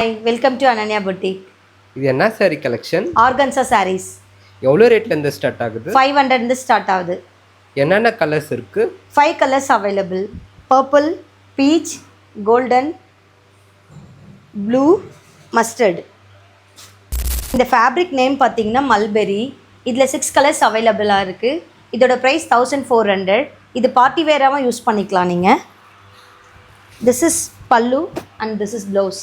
Hi, welcome to Ananya Boutique. இது என்ன sorry collection? Organza sarees. எவ்வளோ ரேட்ல இருந்து ஸ்டார்ட் ஆகுது? 500 இருந்து ஸ்டார்ட் ஆகுது. என்னென்ன கலர்ஸ் இருக்கு? 5 colors available. Purple, peach, golden, blue, mustard. இந்த ஃபேப்ரிக் நேம் பார்த்தீங்கன்னா மல்பெரி. இதில் 6 கலர்ஸ் அவைலபிளாக இருக்குது. இதோட ப்ரைஸ் 1400. இது பார்ட்டி வேராகவும் யூஸ் பண்ணிக்கலாம் நீங்கள். திஸ் இஸ் பல்லு அண்ட் திஸ் இஸ் ப்ளவுஸ்.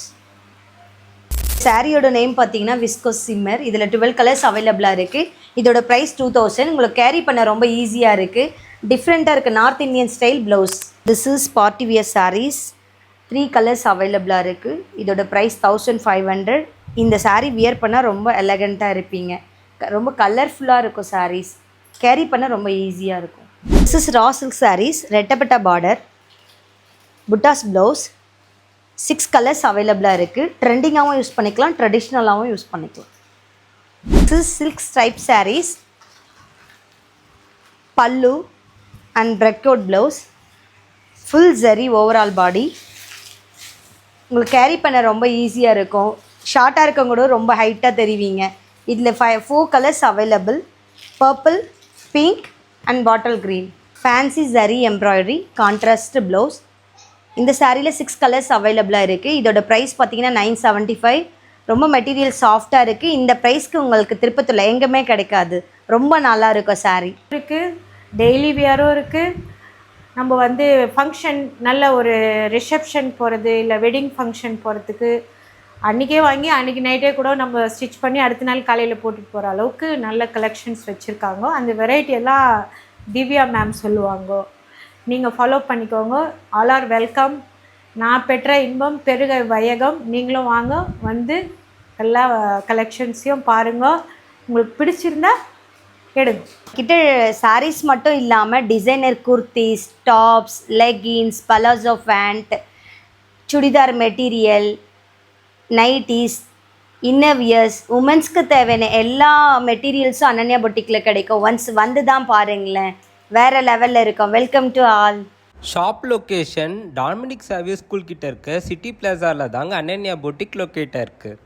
சாரியோட நேம் பார்த்தீங்கன்னா விஸ்கோஸ் சிம்மர். இதில் 12 கலர்ஸ் அவைலபிளாக இருக்குது. இதோட ப்ரைஸ் 2000. உங்களுக்கு கேரி பண்ண ரொம்ப ஈஸியாக இருக்குது. டிஃப்ரெண்ட்டாக இருக்குது. North Indian style blouse. This is party wear saris. 3 colours அவைலபிளாக இருக்குது. இதோட ப்ரைஸ் 1500. இந்த சாரீ வியர் பண்ணால் ரொம்ப எலகண்ட்டாக இருப்பீங்க. ரொம்ப கலர்ஃபுல்லாக இருக்கும் சாரீஸ். கேரி பண்ண ரொம்ப ஈஸியாக இருக்கும். This is raw silk saris. ரெட்டப்பட்ட பார்டர், புட்டாஸ் ப்ளவுஸ். 6 கலர்ஸ் அவைலபிளாக இருக்குது. ட்ரெண்டிங்காகவும் யூஸ் பண்ணிக்கலாம், ட்ரெடிஷ்னலாகவும் யூஸ் பண்ணிக்கலாம். This is silk stripe saris. Pallu and பிரெட் கோட் blouse. Full zari overall body. உங்களுக்கு கேரி பண்ண ரொம்ப ஈஸியாக இருக்கும். ஷார்ட்டாக இருக்கவங்க கூட ரொம்ப ஹைட்டாக தெரிவிங்க. இதில் 4 colours available. Purple, pink and bottle green. Fancy zari embroidery, contrast blouse. இந்த சாரியில் 6 கலர்ஸ் அவைலபிளாக இருக்குது. இதோட ப்ரைஸ் பார்த்தீங்கன்னா 975. ரொம்ப மெட்டீரியல் சாஃப்டாக இருக்குது. இந்த ப்ரைஸ்க்கு உங்களுக்கு திருப்பத்தில் எங்கேயுமே கிடைக்காது. ரொம்ப நல்லா இருக்கும் சாரீ. இருக்குது, டெய்லி வியரும் இருக்குது. நம்ம ஃபங்க்ஷன், நல்ல ஒரு ரிசப்ஷன் போகிறது, இல்லை வெட்டிங் ஃபங்க்ஷன் போகிறதுக்கு அன்றைக்கே வாங்கி அன்றைக்கி நைட்டே கூட நம்ம ஸ்டிச் பண்ணி அடுத்த நாள் காலையில் போட்டுட்டு போகிற அளவுக்கு நல்ல கலெக்ஷன்ஸ் வச்சுருக்காங்க. அந்த வெரைட்டி எல்லாம் திவ்யா மேம் சொல்லுவாங்க. நீங்கள் ஃபாலோ பண்ணிக்கோங்க. All are welcome. நான் பெற்ற இன்பம் பெருக வையகம். நீங்களும் வாங்க, எல்லா கலெக்ஷன்ஸையும் பாருங்கள். உங்களுக்கு பிடிச்சிருந்தா எடுங்க. கிட்ட சாரீஸ் மட்டும் இல்லாமல் designer kurtis, tops, leggings, palazzo pant, churidar material, nighties, innerwears, உமன்ஸ்க்கு தேவையான எல்லா மெட்டீரியல்ஸும் அனன்யா பொட்டிக்கில் கிடைக்கும். ஒன்ஸ் வந்து தான் பாருங்களேன், வேறு லெவலில் இருக்கும். Welcome to all. Shop location Dominic Xavier school கிட்ட இருக்க சிட்டி பிளாசாவில் தாங்க அனன்யா பொட்டிக் லொக்கேட்டாக இருக்குது.